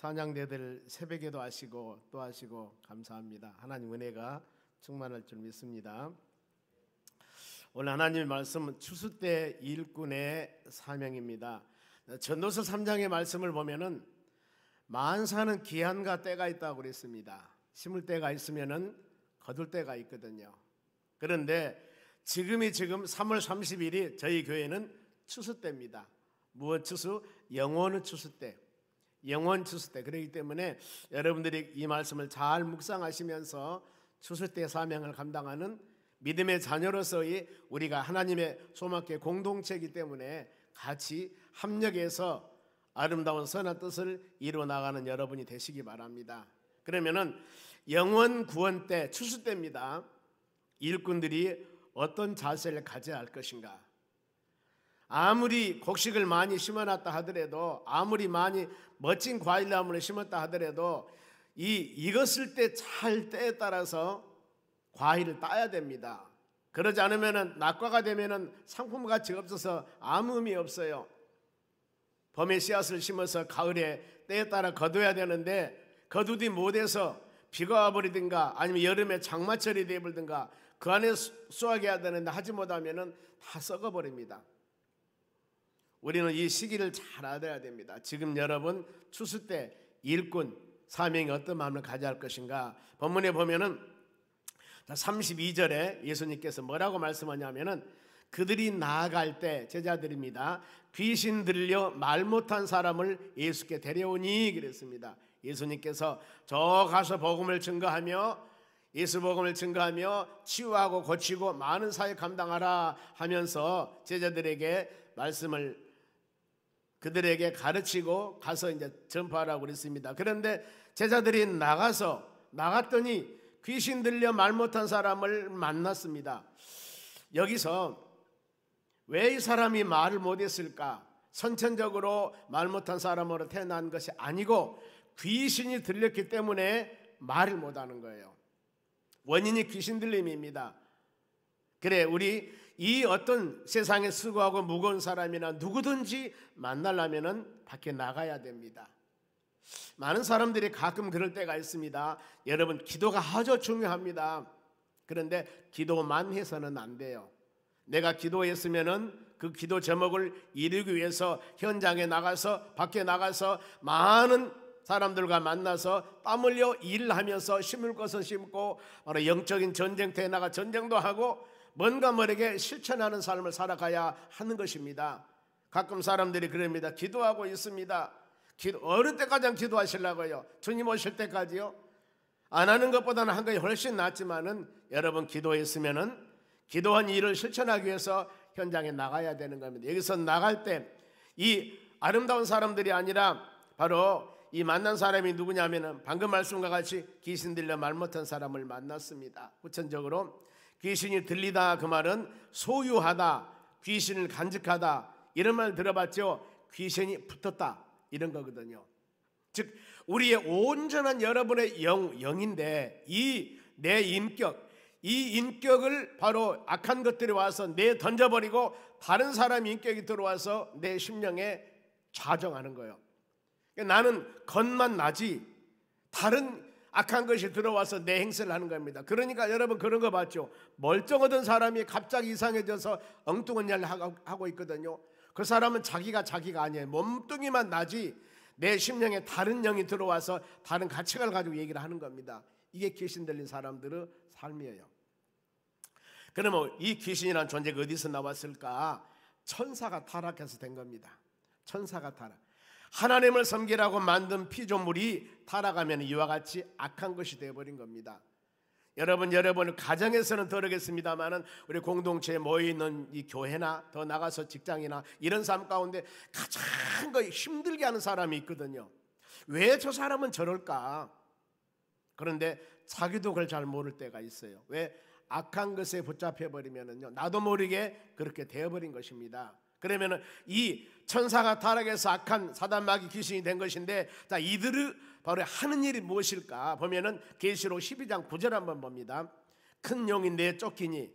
찬양대들 새벽에도 하시고 또 하시고 감사합니다. 하나님 은혜가 충만할 줄 믿습니다. 오늘 하나님의 말씀은 추수 때 일꾼의 사명입니다. 전도서 3장의 말씀을 보면은 만사는 기한과 때가 있다고 그랬습니다. 심을 때가 있으면은 거둘 때가 있거든요. 그런데 지금 3월 30일이 저희 교회는 추수 때입니다. 무엇 추수? 영원의 추수 때. 영원 추수 때. 그렇기 때문에 여러분들이 이 말씀을 잘 묵상하시면서 추수 때 사명을 감당하는 믿음의 자녀로서의 우리가 하나님의 소망의 공동체이기 때문에 같이 합력해서 아름다운 선한 뜻을 이루어 나가는 여러분이 되시기 바랍니다. 그러면은 영원 구원 때, 추수 때입니다. 일꾼들이 어떤 자세를 가져야 할 것인가? 아무리 곡식을 많이 심어놨다 하더라도, 아무리 많이 멋진 과일나무를 심었다 하더라도 익었을 때 잘 때에 따라서 과일을 따야 됩니다. 그러지 않으면 낙과가 되면 상품 가치가 없어서 아무 의미 없어요. 봄에 씨앗을 심어서 가을에 때에 따라 거둬야 되는데 거두지 못해서 비가 와버리든가 아니면 여름에 장마철이 되어버리든가 그 안에 수확해야 되는데 하지 못하면 다 썩어버립니다. 우리는 이 시기를 잘 알아야 됩니다. 지금 여러분 추수 때 일꾼 사명이 어떤 마음을 가져야 할 것인가? 본문에 보면은 32절에 예수님께서 뭐라고 말씀하냐면은 그들이 나아갈 때, 제자들입니다, 귀신 들려 말 못한 사람을 예수께 데려오니 그랬습니다. 예수님께서 저 가서 복음을 증거하며, 예수 복음을 증거하며 치유하고 고치고 많은 사역 감당하라 하면서 제자들에게 말씀을 그들에게 가르치고 가서 이제 전파하라고 그랬습니다. 그런데 제자들이 나갔더니 귀신 들려 말 못한 사람을 만났습니다. 여기서 왜 이 사람이 말을 못했을까? 선천적으로 말 못한 사람으로 태어난 것이 아니고 귀신이 들렸기 때문에 말을 못하는 거예요. 원인이 귀신 들림입니다. 그래, 우리 이 어떤 세상에 수고하고 무거운 사람이나 누구든지 만나려면 밖에 나가야 됩니다. 많은 사람들이 가끔 그럴 때가 있습니다. 여러분, 기도가 아주 중요합니다. 그런데 기도만 해서는 안 돼요. 내가 기도했으면은 그 기도 제목을 이루기 위해서 현장에 나가서, 밖에 나가서 많은 사람들과 만나서 땀 흘려 일을 하면서 심을 것은 심고 바로 영적인 전쟁터에 나가 전쟁도 하고 뭔가 모르게 실천하는 삶을 살아가야 하는 것입니다. 가끔 사람들이 그럽니다. 기도하고 있습니다. 어느 때까지 기도하시려고요? 주님 오실 때까지요? 안 하는 것보다는 한 것이 훨씬 낫지만은 여러분 기도했으면은 기도한 일을 실천하기 위해서 현장에 나가야 되는 겁니다. 여기서 나갈 때 이 아름다운 사람들이 아니라 바로 이 만난 사람이 누구냐면은 방금 말씀과 같이 귀신 들려 말 못한 사람을 만났습니다. 구체적으로 귀신이 들리다, 그 말은 소유하다, 귀신을 간직하다, 이런 말 들어봤죠? 귀신이 붙었다, 이런 거거든요. 즉 우리의 온전한 여러분의 영인데 이 내 인격, 이 인격을 바로 악한 것들이 와서 내 던져버리고 다른 사람 인격이 들어와서 내 심령에 좌정하는 거예요. 나는 겉만 나지 다른 악한 것이 들어와서 내 행세를 하는 겁니다. 그러니까 여러분 그런 거 봤죠? 멀쩡하던 사람이 갑자기 이상해져서 엉뚱한 일을 하고 있거든요. 그 사람은 자기가 아니에요. 몸뚱이만 나지 내 심령에 다른 영이 들어와서 다른 가치관을 가지고 얘기를 하는 겁니다. 이게 귀신 들린 사람들의 삶이에요. 그러면 이 귀신이라는 존재가 어디서 나왔을까? 천사가 타락해서 된 겁니다. 천사가 타락. 하나님을 섬기라고 만든 피조물이 타락하면 이와 같이 악한 것이 되어버린 겁니다. 여러분 가정에서는 그러겠습니다만은 우리 공동체에 모여있는 이 교회나 더 나가서 직장이나 이런 삶 가운데 가장 힘들게 하는 사람이 있거든요. 왜 저 사람은 저럴까? 그런데 자기도 그걸 잘 모를 때가 있어요. 왜? 악한 것에 붙잡혀버리면은요, 나도 모르게 그렇게 되어버린 것입니다. 그러면은 이 천사가 타락해서 악한 사단 마귀 귀신이 된 것인데, 자, 이들이 바로 하는 일이 무엇일까 보면은 계시록 12장 9절 한번 봅니다. 큰 용이 내쫓기니,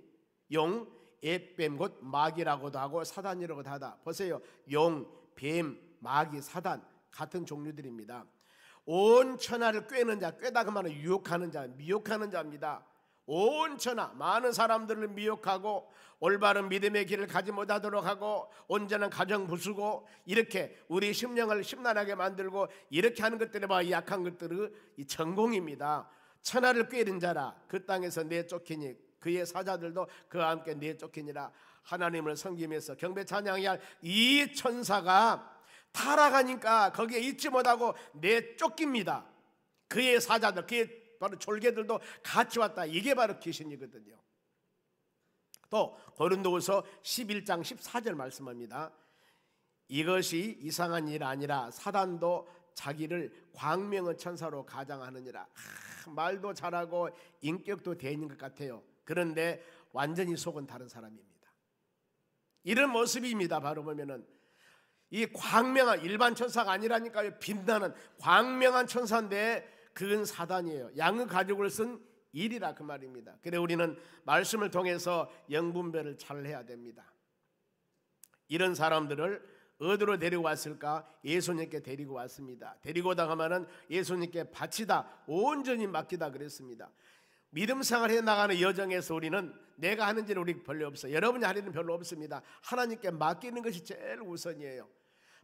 용, 뱀 곧 마귀라고도 하고 사단이라고도 하다. 보세요, 용, 뱀, 마귀, 사단 같은 종류들입니다. 온 천하를 꿰는 자, 꿰다 그 말은 유혹하는 자, 미혹하는 자입니다. 온 천하 많은 사람들을 미혹하고 올바른 믿음의 길을 가지 못하도록 하고 온전한 가정 부수고 이렇게 우리 심령을 심란하게 만들고 이렇게 하는 것들이 봐 약한 것들은 이 전공입니다. 천하를 꿰는 자라 그 땅에서 내쫓기니 그의 사자들도 그와 함께 내쫓기니라. 하나님을 섬기면서 경배 찬양해야 할 이 천사가 타락하니까 거기에 있지 못하고 내쫓깁니다. 그의 사자들, 그의 바로 졸개들도 같이 왔다. 이게 바로 귀신이거든요. 또 고린도후서 11장 14절 말씀합니다. 이것이 이상한 일 아니라 사단도 자기를 광명의 천사로 가장하느니라. 말도 잘하고 인격도 대인인 것 같아요. 그런데 완전히 속은 다른 사람입니다. 이런 모습입니다. 바로 보면은 이 광명한 일반 천사가 아니라니까요. 빛나는 광명한 천사인데 그건 사단이에요. 양의 가죽을 쓴 일이라 그 말입니다. 그래 우리는 말씀을 통해서 영분별을 잘 해야 됩니다. 이런 사람들을 어디로 데리고 왔을까? 예수님께 데리고 왔습니다. 데리고 오다가면은 예수님께 바치다, 온전히 맡기다 그랬습니다. 믿음 생활 해 나가는 여정에서 우리는 내가 하는 일은 우리 별로 없어요. 여러분이 할 일은 별로 없습니다. 하나님께 맡기는 것이 제일 우선이에요.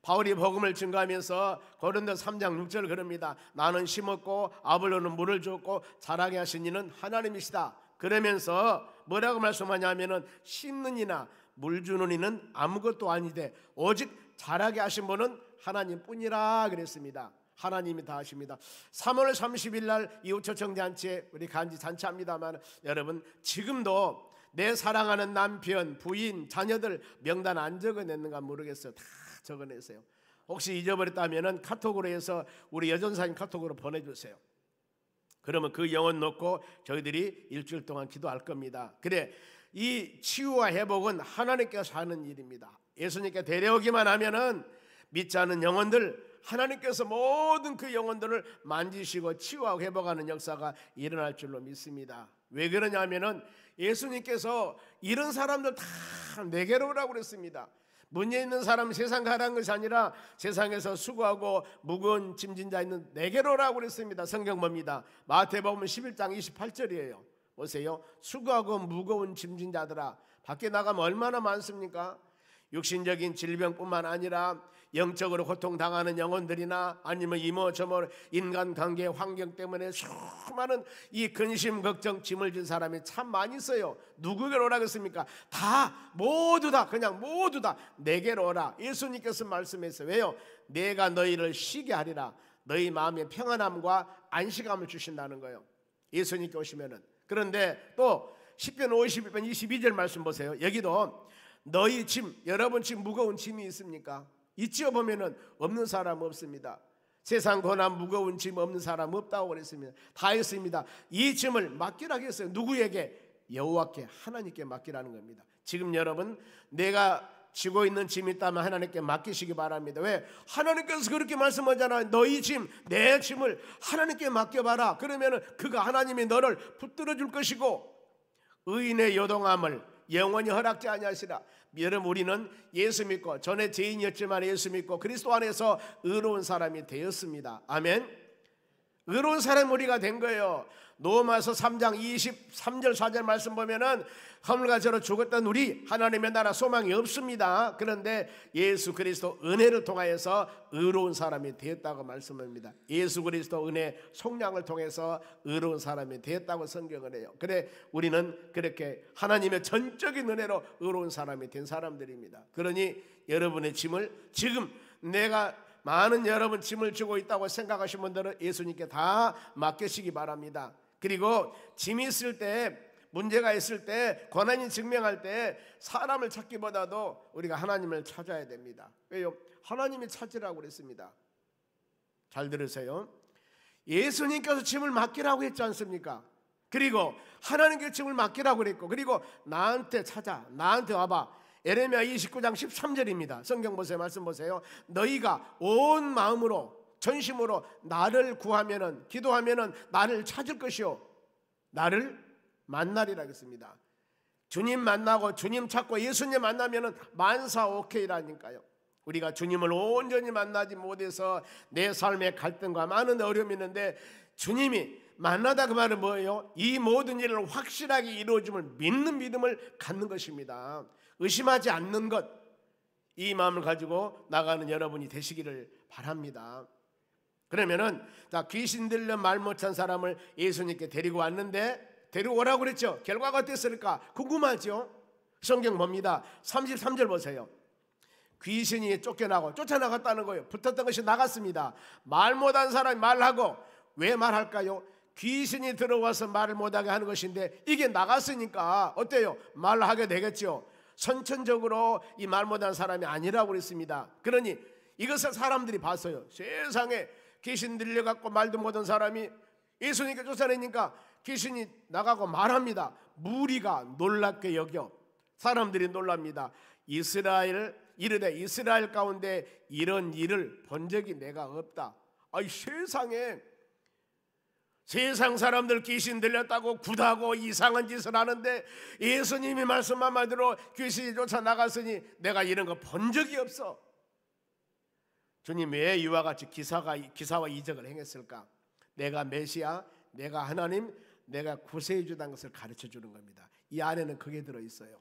바울이 복음을 증거하면서 고린도 3장 6절 그럽니다. 나는 심었고 아볼로는 물을 줬고 자라게 하신 이는 하나님이시다. 그러면서 뭐라고 말씀하냐면은 심는 이나 물 주는 이는 아무것도 아니되 오직 자라게 하신 분은 하나님뿐이라 그랬습니다. 하나님이 다 하십니다. 3월 30일 날 이웃초청잔치에 우리 간지 잔치합니다만 여러분 지금도 내 사랑하는 남편, 부인, 자녀들 명단 안 적어냈는가 모르겠어요. 다 적어내세요. 혹시 잊어버렸다면 카톡으로 해서 우리 여전사님 카톡으로 보내주세요. 그러면 그 영혼 놓고 저희들이 일주일 동안 기도할 겁니다. 그래 이 치유와 회복은 하나님께서 하는 일입니다. 예수님께 데려오기만 하면은 믿지 않은 영혼들 하나님께서 모든 그 영혼들을 만지시고 치유하고 회복하는 역사가 일어날 줄로 믿습니다. 왜 그러냐면은 예수님께서 이런 사람들 다 내게로 오라고 그랬습니다. 문제 있는 사람 세상 가라는 것이 아니라 세상에서 수고하고 무거운 짐진 자 있는 내게로 오라고 그랬습니다. 성경 봅니다. 마태복음 11장 28절이에요. 보세요. 수고하고 무거운 짐진 자들아. 밖에 나가면 얼마나 많습니까? 육신적인 질병뿐만 아니라 영적으로 고통당하는 영혼들이나 아니면 이모저모 인간관계 환경 때문에 수많은 이 근심 걱정 짐을 진 사람이 참 많이 있어요. 누구에게로 오라 그랬습니까? 다 모두 다 그냥 모두 다 내게로 오라. 예수님께서 말씀했어요. 왜요? 내가 너희를 쉬게 하리라. 너희 마음에 평안함과 안식함을 주신다는 거예요. 예수님께 오시면은. 그런데 또 10편 52편 22절 말씀 보세요. 여기도 너희 짐, 여러분 짐 무거운 짐이 있습니까? 있지요. 보면은 없는 사람 없습니다. 세상 고난 무거운 짐 없는 사람 없다고 그랬습니다. 다 있습니다. 이 짐을 맡기라고 했어요. 누구에게? 여호와께 하나님께 맡기라는 겁니다. 지금 여러분 내가 지고 있는 짐이 있다면 하나님께 맡기시기 바랍니다. 왜? 하나님께서 그렇게 말씀하잖아요. 너희 짐, 내 짐을 하나님께 맡겨봐라. 그러면은 그가 하나님이 너를 붙들어 줄 것이고 의인의 요동함을 영원히 허락지 아니하시라. 여러분 우리는 예수 믿고 전에 죄인이었지만 예수 믿고 그리스도 안에서 의로운 사람이 되었습니다. 아멘. 의로운 사람 우리가 된 거예요. 로마서 3장 23절 4절 말씀 보면은 허물과 죄로 죽었던 우리 하나님의 나라 소망이 없습니다. 그런데 예수 그리스도 은혜를 통하여서 의로운 사람이 되었다고 말씀합니다. 예수 그리스도 은혜 속량을 통해서 의로운 사람이 되었다고 성경을 해요. 그래 우리는 그렇게 하나님의 전적인 은혜로 의로운 사람이 된 사람들입니다. 그러니 여러분의 짐을 지금 내가 많은 여러분 짐을 지고 있다고 생각하신 분들은 예수님께 다 맡기시기 바랍니다. 그리고 짐이 있을 때 문제가 있을 때 고난이 증명할 때 사람을 찾기보다도 우리가 하나님을 찾아야 됩니다. 왜요? 하나님이 찾으라고 그랬습니다. 잘 들으세요. 예수님께서 짐을 맡기라고 했지 않습니까? 그리고 하나님께 짐을 맡기라고 그랬고 그리고 나한테 찾아 나한테 와봐. 에레미야 29장 13절입니다. 성경 보세요. 말씀 보세요. 너희가 온 마음으로 전심으로 나를 구하면은 기도하면은 나를 찾을 것이요 나를 만나리라 했습니다. 주님 만나고 주님 찾고 예수님 만나면은 만사 오케이라니까요. 우리가 주님을 온전히 만나지 못해서 내 삶에 갈등과 많은 어려움이 있는데, 주님이 만나다 그 말은 뭐예요? 이 모든 일을 확실하게 이루어줌을 믿는 믿음을 갖는 것입니다. 의심하지 않는 것, 이 마음을 가지고 나가는 여러분이 되시기를 바랍니다. 그러면은 귀신 들려 말 못한 사람을 예수님께 데리고 왔는데, 데리고 오라고 그랬죠. 결과가 어땠을까 궁금하죠. 성경 봅니다. 33절 보세요. 귀신이 쫓아나갔다는 거예요. 붙었던 것이 나갔습니다. 말 못한 사람이 말하고, 왜 말할까요? 귀신이 들어와서 말을 못하게 하는 것인데, 이게 나갔으니까 어때요? 말하게 되겠죠. 선천적으로 이 말 못한 사람이 아니라고 그랬습니다. 그러니 이것을 사람들이 봤어요. 세상에 귀신 들려갖고 말도 못한 사람이 예수님께 쫓아내니까 귀신이 나가고 말합니다. 무리가 놀랍게 여겨 사람들이 놀랍니다. 이르되 이스라엘 가운데 이런 일을 본 적이 내가 없다. 아이, 세상 사람들 귀신 들렸다고 굿하고 이상한 짓을 하는데, 예수님이 말씀 한마디로 귀신이 쫓아나갔으니 내가 이런 거 본 적이 없어. 주님 왜 이와 같이 기사와 이적을 행했을까? 내가 메시아, 내가 하나님, 내가 구세해 주다는 것을 가르쳐 주는 겁니다. 이 안에는 그게 들어있어요.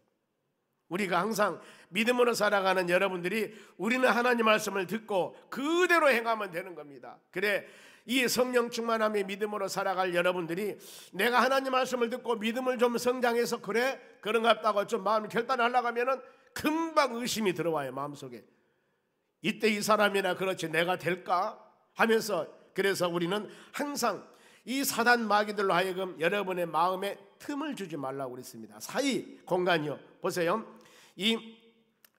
우리가 항상 믿음으로 살아가는 여러분들이, 우리는 하나님 말씀을 듣고 그대로 행하면 되는 겁니다. 그래, 이 성령 충만함의 믿음으로 살아갈 여러분들이 내가 하나님 말씀을 듣고 믿음을 좀 성장해서 그런갑다고 좀 마음을 결단하려고 하면은 금방 의심이 들어와요, 마음속에. 이때 이 사람이나 그렇지 내가 될까 하면서, 그래서 우리는 항상 이 사단 마귀들로 하여금 여러분의 마음에 틈을 주지 말라고 그랬습니다. 사이 공간이요. 보세요. 이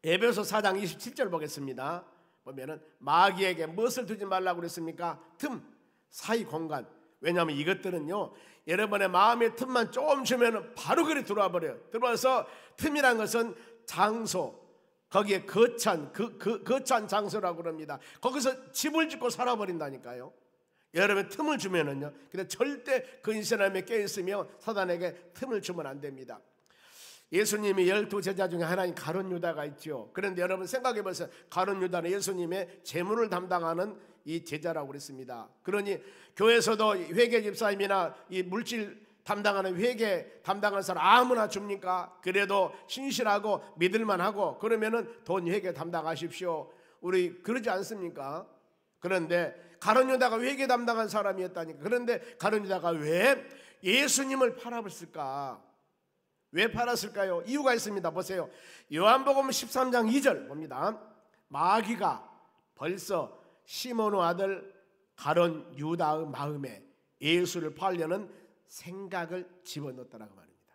에베소 4장 27절 보겠습니다. 보면은 마귀에게 무엇을 두지 말라고 그랬습니까? 틈, 사이 공간. 왜냐하면 이것들은요, 여러분의 마음의 틈만 조금 주면 바로 그리 들어와 버려요. 들어와서, 틈이란 것은 장소, 거기에 거찬 장소라고 그럽니다. 거기서 집을 짓고 살아버린다니까요. 여러분 틈을 주면은요, 근데 절대 근신함에 깨있으며 사단에게 틈을 주면 안 됩니다. 예수님이 12 제자 중에 하나인 가룟 유다가 있죠. 그런데 여러분 생각해 보세요. 가룟 유다는 예수님의 재물을 담당하는 이 제자라고 그랬습니다. 그러니 교회에서도 회계 집사님이나 이 물질 담당하는 회계 담당하는 사람 아무나 줍니까? 그래도 신실하고 믿을만하고 그러면은 돈 회계 담당하십시오. 우리 그러지 않습니까? 그런데 가룟 유다가 회계 담당한 사람이었다니까. 그런데 가룟 유다가 왜 예수님을 팔아버렸을까? 왜 팔았을까요? 이유가 있습니다. 보세요. 요한복음 13장 2절 봅니다. 마귀가 벌써 시몬의 아들 가룟 유다의 마음에 예수를 팔려는 생각을 집어넣었다라고 말입니다.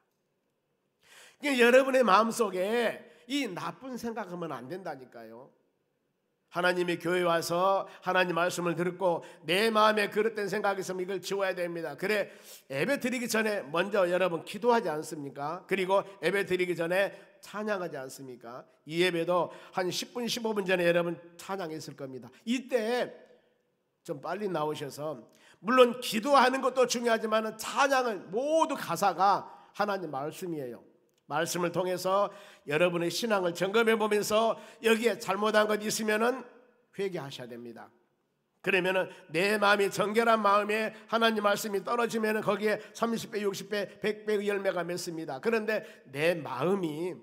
그러니까 여러분의 마음속에 이 나쁜 생각하면 안 된다니까요. 하나님의 교회에 와서 하나님 말씀을 듣고 내 마음에 그릇된 생각이 있으면 이걸 지워야 됩니다. 그래, 예배 드리기 전에 먼저 여러분 기도하지 않습니까? 그리고 예배 드리기 전에 찬양하지 않습니까? 이 예배도 한 10분 15분 전에 여러분 찬양했을 겁니다. 이때 좀 빨리 나오셔서, 물론 기도하는 것도 중요하지만 찬양을 모두 가사가 하나님 말씀이에요. 말씀을 통해서 여러분의 신앙을 점검해 보면서 여기에 잘못한 것 있으면은 회개하셔야 됩니다. 그러면은 내 마음이 정결한 마음에 하나님 말씀이 떨어지면은 거기에 30배, 60배, 100배의 열매가 맺습니다. 그런데 내 마음이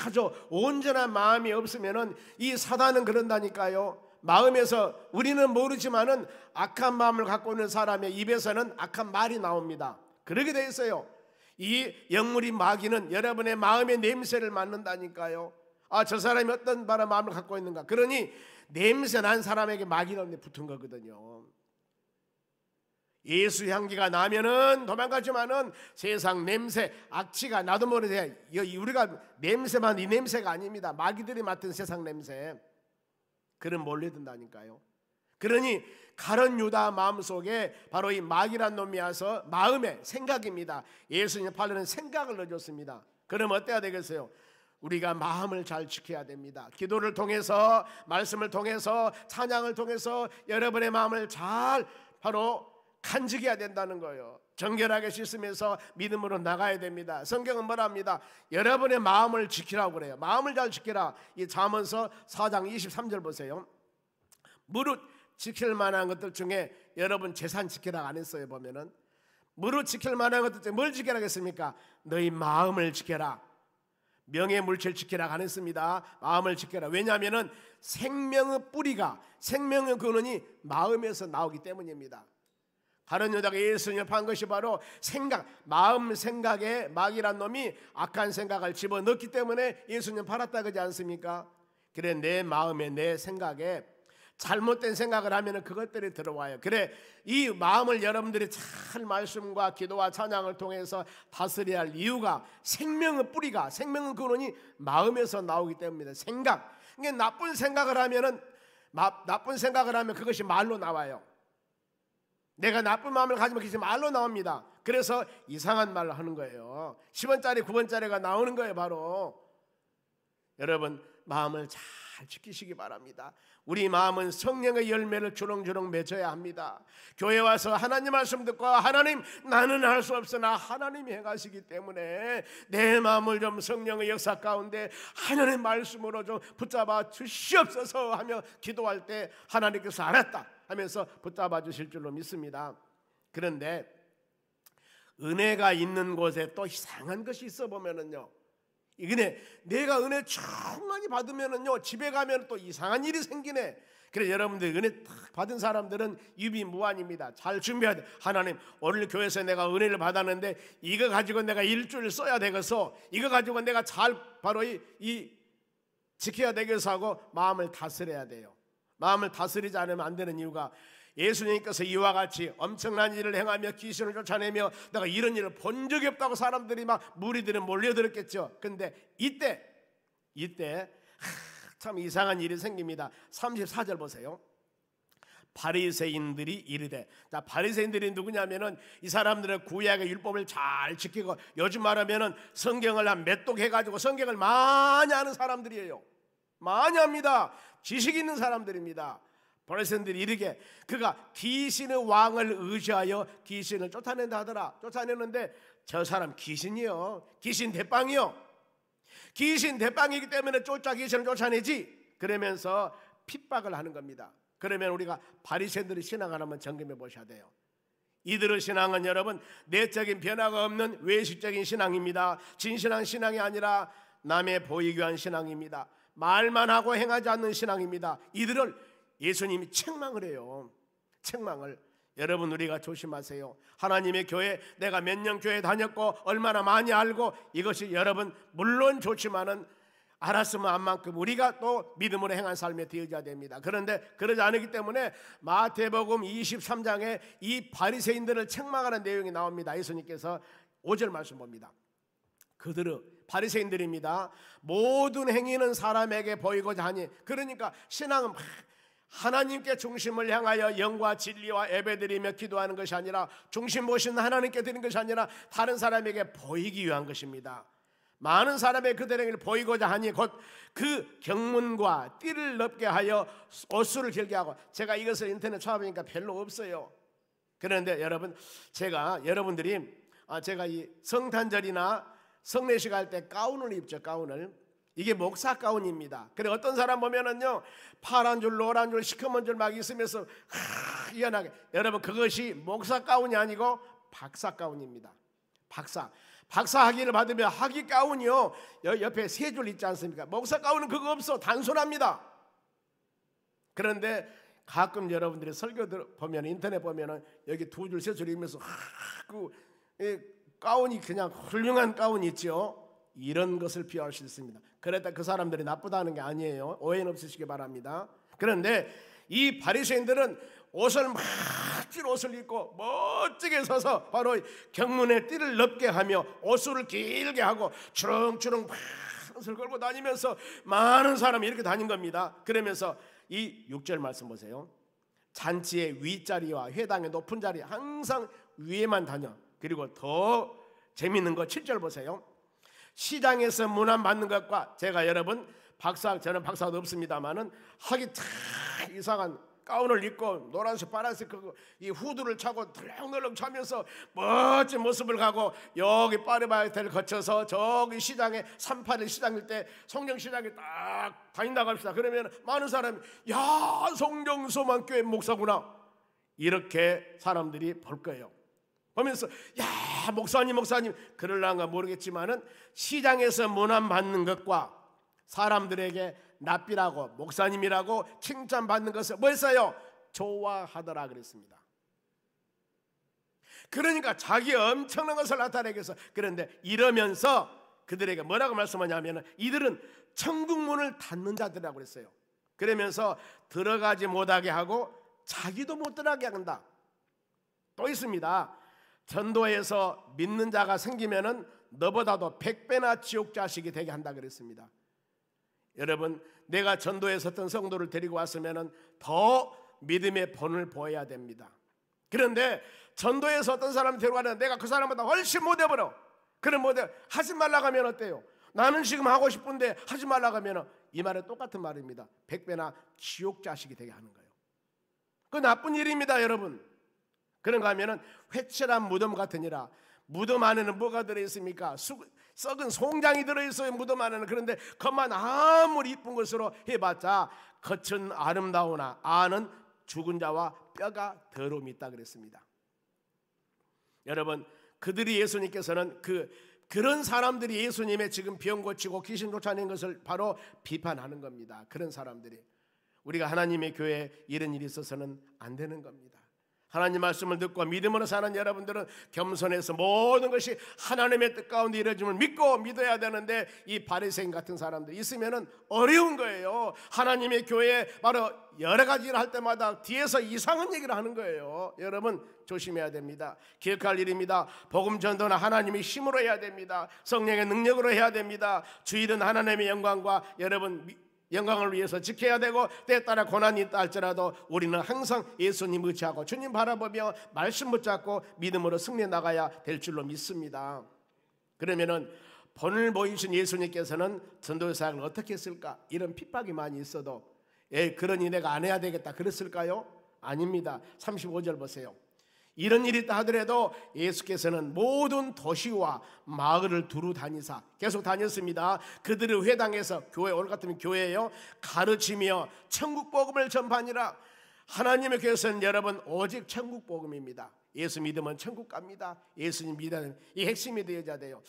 아주 온전한 마음이 없으면은 이 사단은 그런다니까요. 마음에서 우리는 모르지만은 악한 마음을 갖고 있는 사람의 입에서는 악한 말이 나옵니다. 그러게 돼 있어요. 이 영물이 마귀는 여러분의 마음의 냄새를 맡는다니까요. 아, 저 사람이 어떤 마음을 갖고 있는가. 그러니 냄새 난 사람에게 마귀가 붙은 거거든요. 예수 향기가 나면은 도망가지만은 세상 냄새, 악취가 나도 모르게 우리가 냄새만 이 냄새가 아닙니다. 마귀들이 맡은 세상 냄새. 그는 몰려든다니까요. 그러니 가룟 유다 마음속에 바로 이 마귀란 놈이 와서 마음의 생각입니다. 예수님 팔려는 생각을 넣어줬습니다. 그럼 어때야 되겠어요? 우리가 마음을 잘 지켜야 됩니다. 기도를 통해서, 말씀을 통해서, 찬양을 통해서 여러분의 마음을 잘 바로 간직해야 된다는 거예요. 정결하게 씻으면서 믿음으로 나가야 됩니다. 성경은 뭐라 합니다? 여러분의 마음을 지키라고 그래요. 마음을 잘 지키라. 이 잠언서 4장 23절 보세요. 무릇 지킬 만한 것들 중에 여러분 재산 지키라 안 했어요. 보면은 무릇 지킬 만한 것들 중에 뭘 지키라 했습니까? 너희 마음을 지켜라. 명예 물질 지키라 안 했습니다. 마음을 지켜라. 왜냐하면은 생명의 뿌리가, 생명의 근원이 마음에서 나오기 때문입니다. 다른 여자가 예수님을 판 것이 바로 생각, 마음 생각에 마귀란 놈이 악한 생각을 집어넣기 때문에 예수님 팔았다 그러지 않습니까? 그래 내 마음에 내 생각에 잘못된 생각을 하면 그것들이 들어와요. 그래 이 마음을 여러분들이 잘 말씀과 기도와 찬양을 통해서 다스려야 할 이유가 생명의 뿌리가, 생명의 근원이 마음에서 나오기 때문입니다. 생각, 이게 나쁜 생각을 하면 그것이 말로 나와요. 내가 나쁜 마음을 가지면 그것이 말로 나옵니다. 그래서 이상한 말을 하는 거예요. 10원짜리 9원짜리가 나오는 거예요. 바로 여러분 마음을 잘 지키시기 바랍니다. 우리 마음은 성령의 열매를 주렁주렁 맺어야 합니다. 교회 와서 하나님 말씀 듣고 하나님 나는 할 수 없으나 하나님이 행하시기 때문에 내 마음을 좀 성령의 역사 가운데 하나님 말씀으로 좀 붙잡아 주시옵소서 하며 기도할 때 하나님께서 알았다 하면서 붙잡아 주실 줄로 믿습니다. 그런데 은혜가 있는 곳에 또 이상한 것이 있어 보면은요, 내가 은혜 충만히 받으면은요 집에 가면 또 이상한 일이 생기네. 그래서 여러분들 은혜 딱 받은 사람들은 유비무환입니다. 잘 준비해야 돼. 하나님 오늘 교회에서 내가 은혜를 받았는데 이거 가지고 내가 일주일 써야 되겠어. 이거 가지고 내가 잘 바로 이 지켜야 되겠어 하고 마음을 다스려야 돼요. 마음을 다스리지 않으면 안 되는 이유가 예수님께서 이와 같이 엄청난 일을 행하며 귀신을 쫓아내며 내가 이런 일을 본 적이 없다고 사람들이 막 무리들은 몰려들었겠죠. 근데 이때 참 이상한 일이 생깁니다. 34절 보세요. 바리새인들이 이르되, 자 바리새인들이 누구냐면은 이 사람들은 구약의 율법을 잘 지키고 요즘 말하면은 성경을 한 몇 독 해가지고 성경을 많이 아는 사람들이에요. 많이 합니다. 지식 있는 사람들입니다. 바리새인들이 이르게 그가 귀신의 왕을 의지하여 귀신을 쫓아낸다 하더라. 쫓아내는데 저 사람 귀신이요, 귀신 대빵이요. 귀신 대빵이기 때문에 귀신을 쫓아내지. 그러면서 핍박을 하는 겁니다. 그러면 우리가 바리새인들의 신앙을 한번 점검해 보셔야 돼요. 이들의 신앙은 여러분 내적인 변화가 없는 외식적인 신앙입니다. 진실한 신앙이 아니라 남의 보이기 위한 신앙입니다. 말만 하고 행하지 않는 신앙입니다. 이들을 예수님이 책망을 해요. 책망을. 여러분 우리가 조심하세요. 하나님의 교회, 내가 몇 년 교회 다녔고 얼마나 많이 알고 이것이 여러분 물론 좋지만은 알았으면 안 만큼 우리가 또 믿음으로 행한 삶에 되어야 됩니다. 그런데 그러지 않기 때문에 마태복음 23장에 이 바리새인들을 책망하는 내용이 나옵니다. 예수님께서 5절 말씀 봅니다. 그들은 바리새인들입니다. 모든 행위는 사람에게 보이고자 하니, 그러니까 신앙은 하나님께 중심을 향하여 영과 진리와 예배드리며 기도하는 것이 아니라, 중심 보시는 하나님께 드리는 것이 아니라 다른 사람에게 보이기 위한 것입니다. 많은 사람의 그들의 행위를 보이고자 하니 곧 그 경문과 띠를 넓게 하여 옷수를 길게 하고. 제가 이것을 인터넷 찾아보니까 별로 없어요. 그런데 여러분, 제가 이 성탄절이나 성례식 할 때 가운을 입죠. 가운을. 이게 목사 가운입니다. 그래 어떤 사람 보면은요 파란 줄 노란 줄 시커먼 줄 막 있으면서 희한하게. 여러분 그것이 목사 가운이 아니고 박사 가운입니다. 박사 학위를 받으면 학위 가운이요 옆에 세 줄 있지 않습니까? 목사 가운은 그거 없어. 단순합니다. 그런데 가끔 여러분들이 설교 보면 인터넷 보면은 여기 두 줄 세 줄 있으면서 가운이 그냥 훌륭한 가운이 있죠. 이런 것을 비유할 수 있습니다. 그랬다 그 사람들이 나쁘다는 게 아니에요. 오해는 없으시기 바랍니다. 그런데 이 바리새인들은 옷을 멋진 옷을 입고 멋지게 서서 바로 경문의 띠를 넓게 하며 옷수를 길게 하고 주렁주렁 옷을 걸고 다니면서 많은 사람이 이렇게 다닌 겁니다. 그러면서 이 6절 말씀 보세요. 잔치의 윗자리와 회당의 높은 자리 항상 위에만 다녀. 그리고 더 재밌는 거 7절 보세요. 시장에서 문안 받는 것과, 제가 여러분 저는 박사도 없습니다만은 학이 참 이상한 가운을 입고 노란색 파란색 이 후드를 차고 덜렁덜렁 차면서 멋진 모습을 가고 여기 파리바게트를 거쳐서 저기 시장에 381 시장일 때 성령시장에 딱 다닌다고 합시다. 그러면 많은 사람이 야 성령소망교회 목사구나 이렇게 사람들이 볼 거예요. 보면서 야 목사님 그럴란가 모르겠지만은 시장에서 문안받는 것과 사람들에게 납비라고 목사님이라고 칭찬받는 것을 뭐 했어요? 좋아하더라 그랬습니다. 그러니까 자기 엄청난 것을 나타내기 위해서. 그런데 이러면서 그들에게 뭐라고 말씀하냐면 이들은 천국문을 닫는 자들이라고 그랬어요. 그러면서 들어가지 못하게 하고 자기도 못 들어가게 한다. 또 있습니다. 전도에서 믿는 자가 생기면은 너보다도 100배나 지옥 자식이 되게 한다 그랬습니다. 여러분, 내가 전도에 섰던 성도를 데리고 왔으면 더 믿음의 본을 보여야 됩니다. 그런데 전도에서 어떤 사람을 데리고 왔는데 내가 그 사람보다 훨씬 못해버려. 그럼 못해. 하지 말라고 하면 어때요? 나는 지금 하고 싶은데 하지 말라고 하면 이 말은 똑같은 말입니다. 100배나 지옥 자식이 되게 하는 거예요. 그 나쁜 일입니다, 여러분. 그런가 하면 회칠한 무덤 같으니라. 무덤 안에는 뭐가 들어있습니까? 썩은 송장이 들어있어요, 무덤 안에는. 그런데 겉만 아무리 이쁜 것으로 해봤자 겉은 아름다우나 안은 죽은 자와 뼈가 더러움이 있다 그랬습니다. 여러분, 그들이 예수님께서는 그런 사람들이 예수님의 지금 병 고치고 귀신 쫓아낸 것을 바로 비판하는 겁니다. 그런 사람들이. 우리가 하나님의 교회에 이런 일이 있어서는 안 되는 겁니다. 하나님 말씀을 듣고 믿음으로 사는 여러분들은 겸손해서 모든 것이 하나님의 뜻 가운데 이루어짐을 믿고 믿어야 되는데 이 바리새인 같은 사람들 있으면은 어려운 거예요. 하나님의 교회에 바로 여러 가지 일을 할 때마다 뒤에서 이상한 얘기를 하는 거예요. 여러분 조심해야 됩니다. 기억할 일입니다. 복음 전도는 하나님의 힘으로 해야 됩니다. 성령의 능력으로 해야 됩니다. 주일은 하나님의 영광과 여러분 영광을 위해서 지켜야 되고 때에 따라 고난이 있다 할지라도 우리는 항상 예수님 의지하고 주님 바라보며 말씀 붙잡고 믿음으로 승리해 나가야 될 줄로 믿습니다. 그러면은 본을 보이신 예수님께서는 전도 사역을 어떻게 했을까? 이런 핍박이 많이 있어도 그러니 내가 안 해야 되겠다 그랬을까요? 아닙니다. 35절 보세요. 이런 일이 있다 하더라도 예수께서는 모든 도시와 마을을 두루 다니사 계속 다녔습니다. 그들의 회당에서 교회 오늘 같으면 교회예요. 가르치며 천국 복음을 전파하니라. 하나님의 교회에서는 여러분 오직 천국 복음입니다. 예수 믿으면 천국 갑니다. 예수님 믿으면 이 핵심이 되어야 돼요.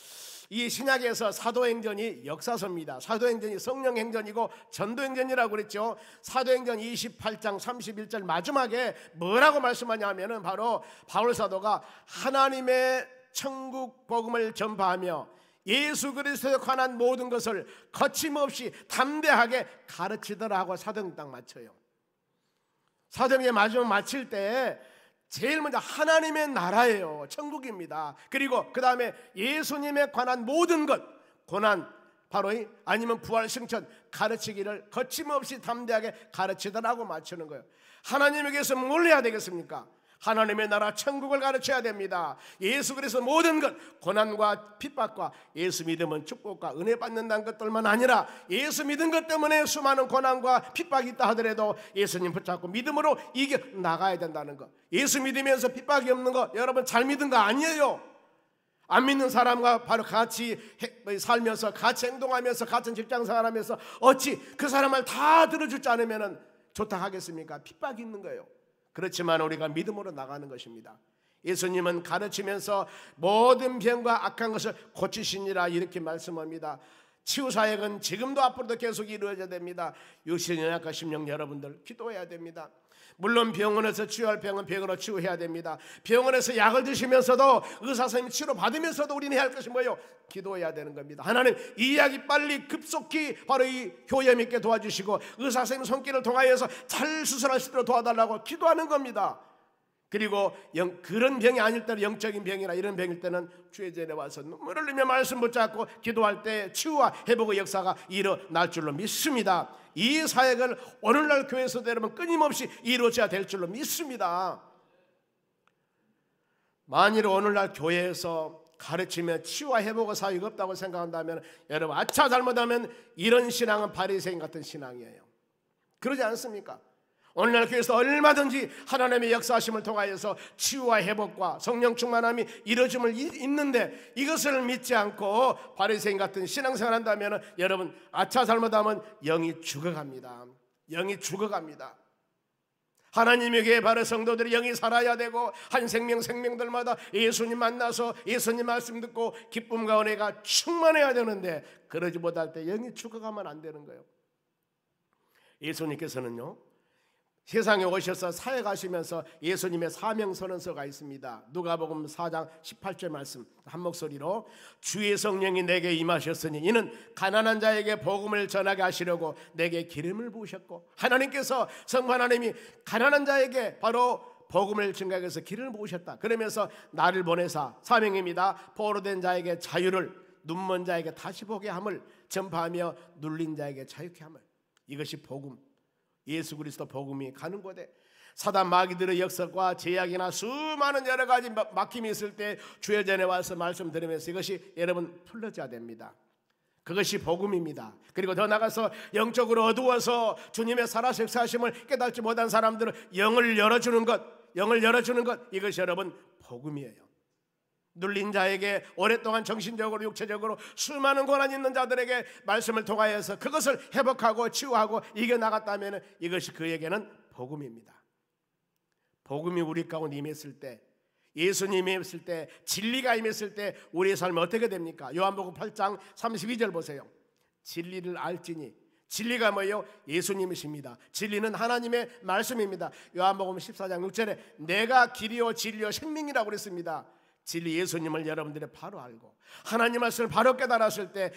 이 신약에서 사도행전이 역사서입니다. 사도행전이 성령행전이고 전도행전이라고 그랬죠. 사도행전 28장 31절 마지막에 뭐라고 말씀하냐면은 바로 바울사도가 하나님의 천국 복음을 전파하며 예수 그리스도에 관한 모든 것을 거침없이 담대하게 가르치더라 하고 사도행 딱 맞춰요. 사도행전 마지막 마칠 때 제일 먼저 하나님의 나라예요. 천국입니다. 그리고 그 다음에 예수님에 관한 모든 것 고난 바로 아니면 부활 승천 가르치기를 거침없이 담대하게 가르치더라고 맞추는 거예요. 하나님에게서 뭘 해야 되겠습니까? 하나님의 나라 천국을 가르쳐야 됩니다. 예수 그리스도 모든 것 고난과 핍박과 예수 믿으면 축복과 은혜 받는다는 것들만 아니라 예수 믿은 것 때문에 수많은 고난과 핍박이 있다 하더라도 예수님 붙잡고 믿음으로 이겨 나가야 된다는 것. 예수 믿으면서 핍박이 없는 거 여러분 잘 믿은 거 아니에요. 안 믿는 사람과 바로 같이 살면서 같이 행동하면서 같은 직장생활하면서 어찌 그 사람 말 다 들어주지 않으면 좋다 하겠습니까? 핍박이 있는 거예요. 그렇지만 우리가 믿음으로 나가는 것입니다. 예수님은 가르치면서 모든 병과 악한 것을 고치시니라 이렇게 말씀합니다. 치유사역은 지금도 앞으로도 계속 이루어져야 됩니다. 육신 연약과 심령 여러분들 기도해야 됩니다. 물론 병원에서 치유할 병은 병으로 치유해야 됩니다. 병원에서 약을 드시면서도 의사 선생님 치료 받으면서도 우리는 해야 할 것이 뭐예요? 기도해야 되는 겁니다. 하나님 이 약이 빨리 급속히 바로 이 효염 있게 도와주시고 의사 선생님 손길을 통하여서 잘 수술할 수 있도록 도와달라고 기도하는 겁니다. 그리고 그런 병이 아닐 때는 영적인 병이나 이런 병일 때는 주의 전에 와서 눈물을 흘리며 말씀 붙잡고 기도할 때 치유와 회복의 역사가 일어날 줄로 믿습니다. 이 사역을 오늘날 교회에서도 여러분 끊임없이 이루어져야 될 줄로 믿습니다. 만일 오늘날 교회에서 가르치며 치유와 회복의 사역이 없다고 생각한다면 여러분 아차 잘못하면 이런 신앙은 바리새인 같은 신앙이에요. 그러지 않습니까? 오늘날 교회에서 얼마든지 하나님의 역사하심을 통하여서 치유와 회복과 성령 충만함이 이루어짐을 있는데 이것을 믿지 않고 바리새인 같은 신앙생활 한다면 여러분 아차 잘못하면 영이 죽어갑니다. 영이 죽어갑니다. 하나님의 교회 바로 성도들이 영이 살아야 되고 한 생명들마다 예수님 만나서 예수님 말씀 듣고 기쁨과 은혜가 충만해야 되는데 그러지 못할 때 영이 죽어가면 안 되는 거예요. 예수님께서는요 세상에 오셔서 사역하시면서 예수님의 사명선언서가 있습니다. 누가복음 4장 18절 말씀 한 목소리로 주의 성령이 내게 임하셨으니 이는 가난한 자에게 복음을 전하게 하시려고 내게 기름을 부으셨고 하나님께서 성부 하나님이 가난한 자에게 바로 복음을 증가하기 위해서 기름을 부으셨다. 그러면서 나를 보내사 사명입니다. 포로된 자에게 자유를 눈먼 자에게 다시 보게 함을 전파하며 눌린 자에게 자유케 함을 이것이 복음 예수 그리스도 복음이 가는 곳에 사단 마귀들의 역사과 제약이나 수많은 여러 가지 막힘이 있을 때 주의 전에 와서 말씀 드리면서 이것이 여러분 풀려져야 됩니다. 그것이 복음입니다. 그리고 더 나가서 영적으로 어두워서 주님의 살아서 역사하심을 깨닫지 못한 사람들은 영을 열어주는 것 이것이 여러분 복음이에요. 눌린 자에게 오랫동안 정신적으로 육체적으로 수많은 고난 있는 자들에게 말씀을 통하여서 그것을 회복하고 치유하고 이겨나갔다면 이것이 그에게는 복음입니다. 복음이 우리 가운데 임했을 때 예수님이 임했을 때 진리가 임했을 때 우리의 삶은 어떻게 됩니까? 요한복음 8장 32절 보세요. 진리를 알지니 진리가 뭐예요? 예수님이십니다. 진리는 하나님의 말씀입니다. 요한복음 14장 6절에 내가 길이요 진리요 생명이라고 그랬습니다. 진리 예수님을 여러분들이 바로 알고 하나님 말씀을 바로 깨달았을 때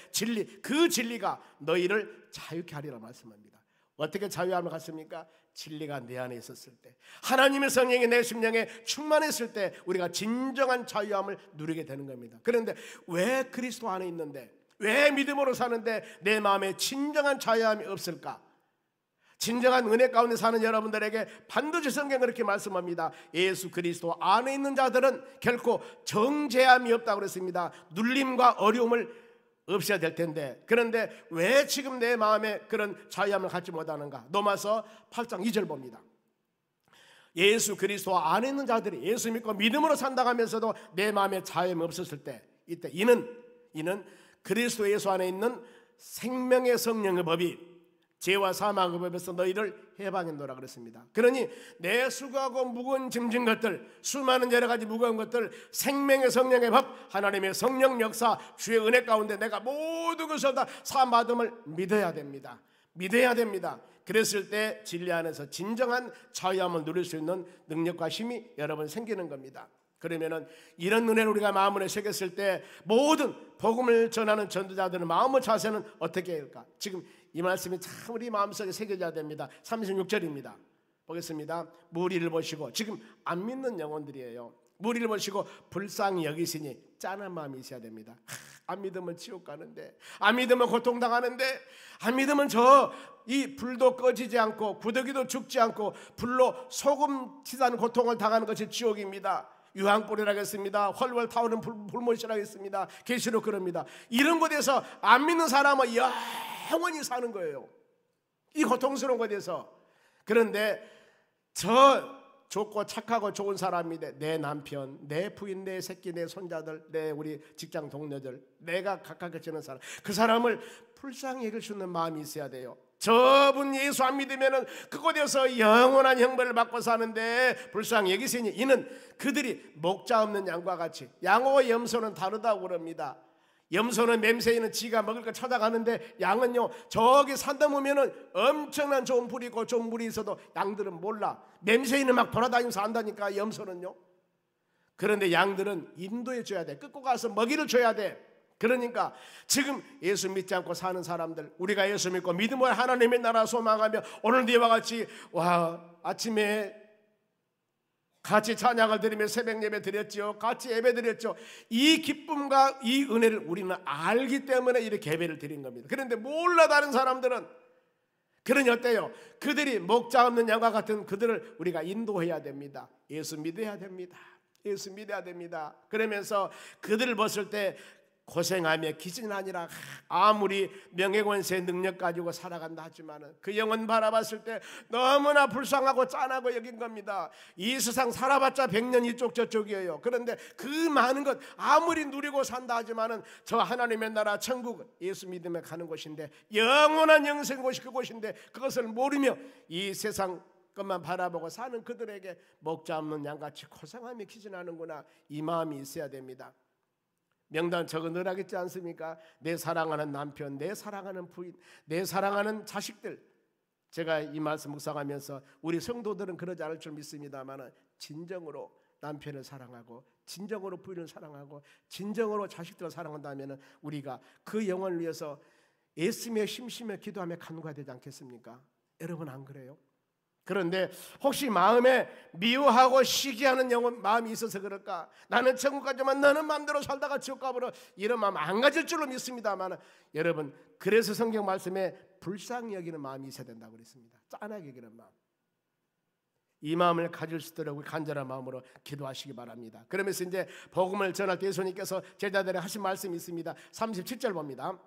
그 진리가 너희를 자유케 하리라 말씀합니다. 어떻게 자유함을 갖습니까? 진리가 내 안에 있었을 때 하나님의 성령이 내 심령에 충만했을 때 우리가 진정한 자유함을 누리게 되는 겁니다. 그런데 왜 그리스도 안에 있는데 왜 믿음으로 사는데 내 마음에 진정한 자유함이 없을까? 진정한 은혜 가운데 사는 여러분들에게 반드시 성경은 그렇게 말씀합니다. 예수 그리스도 안에 있는 자들은 결코 정죄함이 없다고 그랬습니다. 눌림과 어려움을 없애야 될 텐데 그런데 왜 지금 내 마음에 그런 자유함을 갖지 못하는가? 로마서 8장 2절 봅니다. 예수 그리스도 안에 있는 자들이 예수 믿고 믿음으로 산다하면서도 내 마음에 자유함이 없었을 때 이때 이는 그리스도 예수 안에 있는 생명의 성령의 법이 죄와 사망의 법에서 너희를 해방했노라 그랬습니다. 그러니 내 수고하고 무거운 짐진 것들 수많은 여러 가지 무거운 것들 생명의 성령의 법 하나님의 성령 역사 주의 은혜 가운데 내가 모든 것을 다 사함받음을 믿어야 됩니다. 그랬을 때 진리 안에서 진정한 자유함을 누릴 수 있는 능력과 힘이 여러분 생기는 겁니다. 그러면은 이런 은혜를 우리가 마음에 새겼을 때 모든 복음을 전하는 전도자들의 마음의 자세는 어떻게 할까? 지금 이 말씀이 참 우리 마음속에 새겨져야 됩니다. 36절입니다. 보겠습니다. 무리를 보시고 지금 안 믿는 영혼들이에요. 무리를 보시고 불쌍히 여기시니 짠한 마음이 있어야 됩니다. 안 믿으면 지옥 가는데 안 믿으면 고통당하는데 안 믿으면 이 불도 꺼지지 않고 구더기도 죽지 않고 불로 소금 치는 고통을 당하는 것이 지옥입니다. 유황불이라고 했습니다. 훨훨 타오르는 불못이라고 했습니다. 계시록 그럽니다. 이런 곳에서 안 믿는 사람은 영원히 사는 거예요. 이 고통스러운 곳에서. 그런데 저 좋고 착하고 좋은 사람인데 내 남편, 내 부인, 내 새끼, 내 손자들, 내 우리 직장 동료들 내가 가깝게 지는 사람 그 사람을 불쌍히 여길 수 있는 마음이 있어야 돼요. 저분 예수 안 믿으면은 그곳에서 영원한 형벌을 받고 사는데 불쌍히 여기시니 이는 그들이 목자 없는 양과 같이 양과 염소는 다르다고 그럽니다. 염소는 맴새 있는 지가 먹을 걸 찾아가는데 양은요 저기 산다 보면은 엄청난 좋은 풀이 있고 좋은 물이 있어도 양들은 몰라. 맴새 있는 막 돌아다니면서 안다니까 염소는요. 그런데 양들은 인도해 줘야 돼. 끌고 가서 먹이를 줘야 돼. 그러니까 지금 예수 믿지 않고 사는 사람들 우리가 예수 믿고 믿음으로 하나님의 나라 소망하며 오늘 이와 같이 아침에 같이 찬양을 드리며 새벽 예배 드렸죠. 같이 예배 드렸죠. 이 기쁨과 이 은혜를 우리는 알기 때문에 이렇게 예배를 드린 겁니다. 그런데 몰라 다른 사람들은 그러니 어때요? 그들이 목자 없는 양과 같은 그들을 우리가 인도해야 됩니다. 예수 믿어야 됩니다. 예수 믿어야 됩니다. 그러면서 그들을 봤을 때 고생하며 기진하니라. 아무리 명예권세 능력 가지고 살아간다 하지만 그 영혼 바라봤을 때 너무나 불쌍하고 짠하고 여긴 겁니다. 이 세상 살아봤자 100년 이쪽 저쪽이에요. 그런데 그 많은 것 아무리 누리고 산다 하지만 저 하나님의 나라 천국 예수 믿으며 가는 곳인데, 영원한 영생 곳이 그곳인데 그것을 모르며 이 세상 것만 바라보고 사는 그들에게 먹자 없는 양같이 고생하며 기진하는구나, 이 마음이 있어야 됩니다. 명단 적어 넣으라 했지 않습니까? 내 사랑하는 남편, 내 사랑하는 부인, 내 사랑하는 자식들. 제가 이 말씀 묵상하면서 우리 성도들은 그러지 않을 줄 믿습니다만, 진정으로 남편을 사랑하고 진정으로 부인을 사랑하고 진정으로 자식들을 사랑한다면 우리가 그 영혼을 위해서 애쓰며 심심해 기도하며 간구해야 되지 않겠습니까? 여러분 안 그래요? 그런데 혹시 마음에 미워하고 시기하는 영혼 마음이 있어서 그럴까? 나는 천국 가지만 너는 마음대로 살다가 지옥 가버려, 이런 마음 안 가질 줄로 믿습니다만, 여러분 그래서 성경 말씀에 불쌍히 여기는 마음이 있어야 된다고 그랬습니다. 짠하게 여기는 마음. 이 마음을 가질 수 있도록 간절한 마음으로 기도하시기 바랍니다. 그러면서 이제 복음을 전할 때 예수님께서 제자들에게 하신 말씀이 있습니다. 37절 봅니다.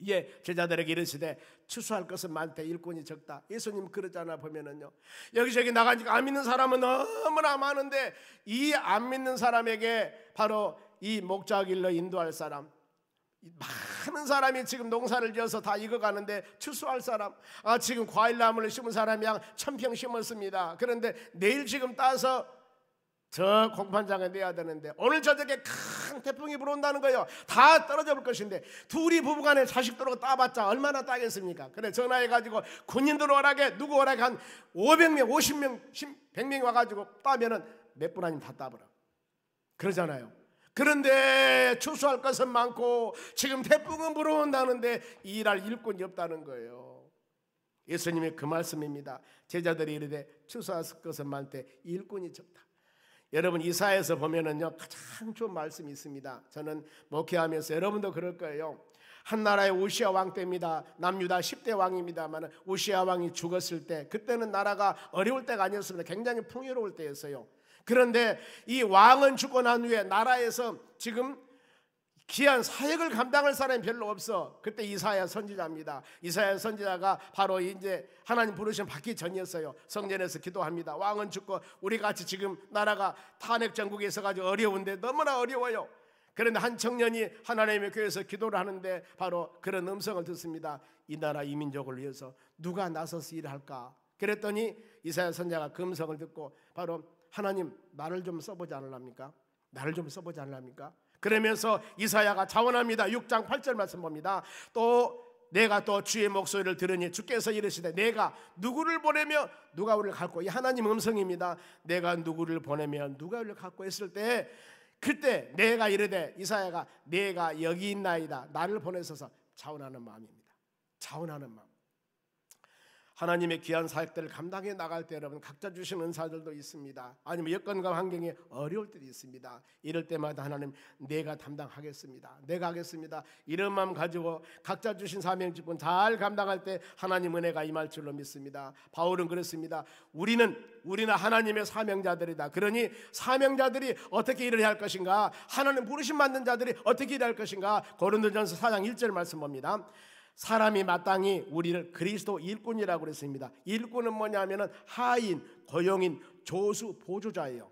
예, 제자들에게 이르시되 추수할 것은 많되 일꾼이 적다. 예수님 그러잖아. 보면은요, 여기저기 나가니까 안 믿는 사람은 너무나 많은데 이 안 믿는 사람에게 바로 이 목자길로 인도할 사람, 많은 사람이 지금 농사를 지어서 다 익어가는데 추수할 사람, 지금 과일나무를 심은 사람이 양 1000평 심었습니다. 그런데 내일 지금 따서 저 공판장에 내야 되는데 오늘 저녁에 큰 태풍이 불어온다는 거예요. 다 떨어져 볼 것인데 둘이 부부간에 자식 들어오고 따봤자 얼마나 따겠습니까? 그래 전화해가지고 군인들 오라게, 누구 오라게 한 500명 50명 100명이 와가지고 따면은 몇 분 아니면 다 따버려. 그러잖아요. 그런데 추수할 것은 많고 지금 태풍은 불어온다는데 일할 일꾼이 없다는 거예요. 예수님의 그 말씀입니다. 제자들이 이르되 추수할 것은 많되 일꾼이 적다. 여러분 이사야에서 보면은요 가장 좋은 말씀이 있습니다. 저는 목회하면서 여러분도 그럴 거예요. 한 나라의 우시아 왕 때입니다. 남유다 10대 왕입니다만 우시아 왕이 죽었을 때, 그때는 나라가 어려울 때가 아니었습니다. 굉장히 풍요로울 때였어요. 그런데 이 왕은 죽고 난 후에 나라에서 지금 귀한 사역을 감당할 사람이 별로 없어. 그때 이사야 선지자입니다. 이사야 선지자가 바로 이제 하나님 부르심 받기 전이었어요. 성전에서 기도합니다. 왕은 죽고 우리 같이 지금 나라가 탄핵 정국에 있어가지고 어려운데, 너무나 어려워요. 그런데 한 청년이 하나님의 교회에서 기도를 하는데 바로 그런 음성을 듣습니다. 이 나라 이 민족을 위해서 누가 나서서 일할까? 그랬더니 이사야 선지자가 그 음성을 듣고 바로 하나님 나를 좀 써보지 않으랍니까? 나를 좀 써보지 않으랍니까? 그러면서 이사야가 자원합니다. 6장 8절 말씀 봅니다. 또 내가 또 주의 목소리를 들으니 주께서 이르시되 내가 누구를 보내며 누가 우리를 갖고, 이 하나님 음성입니다. 내가 누구를 보내며 누가 우리를 갖고 했을 때, 그때 내가 이르되, 이사야가 내가 여기 있나이다, 나를 보내셔서 자원하는 마음입니다. 자원하는 마음. 하나님의 귀한 사역들을 감당해 나갈 때 여러분 각자 주신 은사들도 있습니다. 아니면 여건과 환경이 어려울 때도 있습니다. 이럴 때마다 하나님 내가 담당하겠습니다, 내가 하겠습니다, 이런 마음 가지고 각자 주신 사명 직분 잘 감당할 때 하나님 은혜가 임할 줄로 믿습니다. 바울은 그랬습니다. 우리는 하나님의 사명자들이다. 그러니 사명자들이 어떻게 일을 해야 할 것인가, 하나님 부르심 받는 자들이 어떻게 일할 것인가. 고린도전서 4장 1절 말씀 봅니다. 사람이 마땅히 우리를 그리스도 일꾼이라고 그랬습니다. 일꾼은 뭐냐면은 하인, 고용인, 조수, 보조자예요.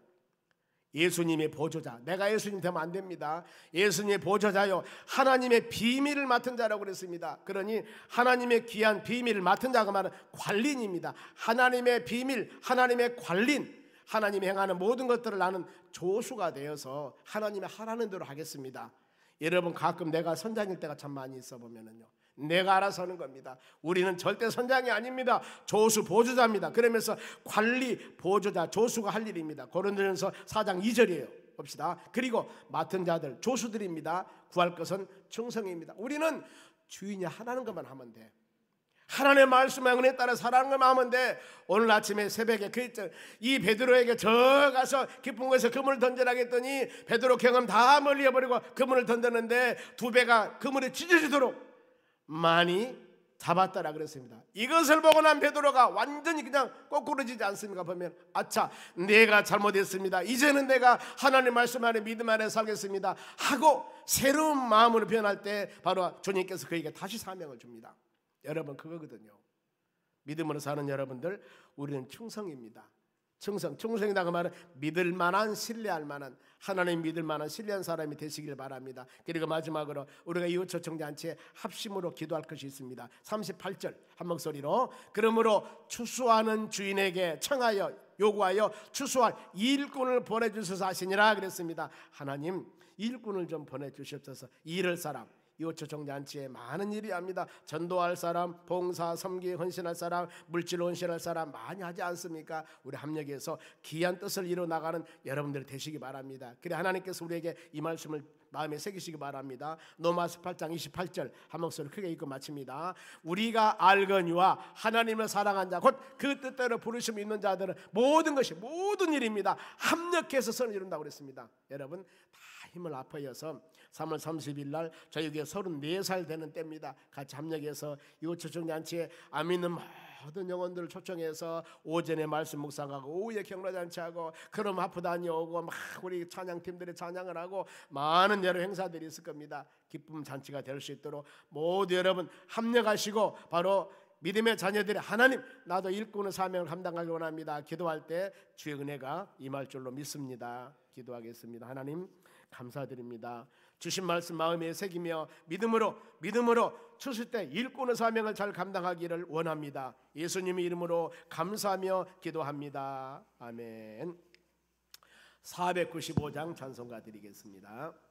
예수님의 보조자. 내가 예수님 되면 안 됩니다. 예수님의 보조자요, 하나님의 비밀을 맡은 자라고 그랬습니다. 그러니 하나님의 귀한 비밀을 맡은 자가 말은 관리인입니다. 하나님의 비밀, 하나님의 관리인, 하나님이 행하는 모든 것들을 나는 조수가 되어서 하나님이 하라는 대로 하겠습니다. 여러분 가끔 내가 선장일 때가 참 많이 있어 보면은요, 내가 알아서 하는 겁니다. 우리는 절대 선장이 아닙니다. 조수 보조자입니다. 그러면서 관리 보조자 조수가 할 일입니다. 고린도전서 4장 2절이에요. 봅시다. 그리고 맡은 자들 조수들입니다. 구할 것은 충성입니다. 우리는 주인이 하라는 것만 하면 돼. 하나님의 말씀에 은혜에 따라 살아가는 것만 하면 돼. 오늘 아침에 새벽에 이 베드로에게 저 가서 깊은 곳에서 그물을 던지라 했더니 베드로 경험 다 멀리해버리고 그물을 던졌는데 두 배가 그물에 찢어지도록 많이 잡았다라 그랬습니다. 이것을 보고 난 베드로가 완전히 그냥 꼬꾸러지지 않습니까? 보면 아차, 내가 잘못했습니다. 이제는 내가 하나님 말씀 안에 믿음 안에 살겠습니다 하고 새로운 마음으로 변할 때 바로 주님께서 그에게 다시 사명을 줍니다. 여러분, 그거거든요. 믿음으로 사는 여러분들, 우리는 충성입니다. 충성이라고 말은 믿을 만한, 신뢰할 만한, 하나님 믿을 만한 신뢰한 사람이 되시길 바랍니다. 그리고 마지막으로 우리가 이웃 초청잔치에 합심으로 기도할 것이 있습니다. 38절 한 목소리로, 그러므로 추수하는 주인에게 청하여 요구하여 추수할 일꾼을 보내주셔서 하시니라 그랬습니다. 하나님, 일꾼을 좀 보내주시옵소서. 일할 사람, 이웃 초청잔치에 많은 일이 합니다. 전도할 사람, 봉사, 섬기, 헌신할 사람, 물질로 헌신할 사람 많이 하지 않습니까? 우리 합력해서 귀한 뜻을 이뤄 나가는 여러분들 되시기 바랍니다. 그래 하나님께서 우리에게 이 말씀을 마음에 새기시기 바랍니다. 로마 18장 28절 한 목소리 크게 읽고 마칩니다. 우리가 알거니와 하나님을 사랑한 자 곧 그 뜻대로 부르심 있는 자들은 모든 것이, 모든 일입니다, 합력해서 선을 이룬다고 그랬습니다. 여러분, 다 힘을 합하여서 3월 30일 날 저희에게 34살 되는 때입니다. 같이 합력해서 이웃 초청잔치에 안 믿는 모든 영혼들을 초청해서 오전에 말씀 묵상하고 오후에 경로잔치하고 그럼 하프 다녀오고 막 우리 찬양팀들이 찬양을 하고 많은 여러 행사들이 있을 겁니다. 기쁨 잔치가 될 수 있도록 모두 여러분 합력하시고 바로 믿음의 자녀들이 하나님, 나도 일꾼의 사명을 감당하기 원합니다. 기도할 때 주의 은혜가 임할 줄로 믿습니다. 기도하겠습니다. 하나님, 감사드립니다. 주신 말씀 마음에 새기며 믿음으로 추수 때 일꾼의 사명을 잘 감당하기를 원합니다. 예수님의 이름으로 감사하며 기도합니다. 아멘. 495장 찬송가 드리겠습니다.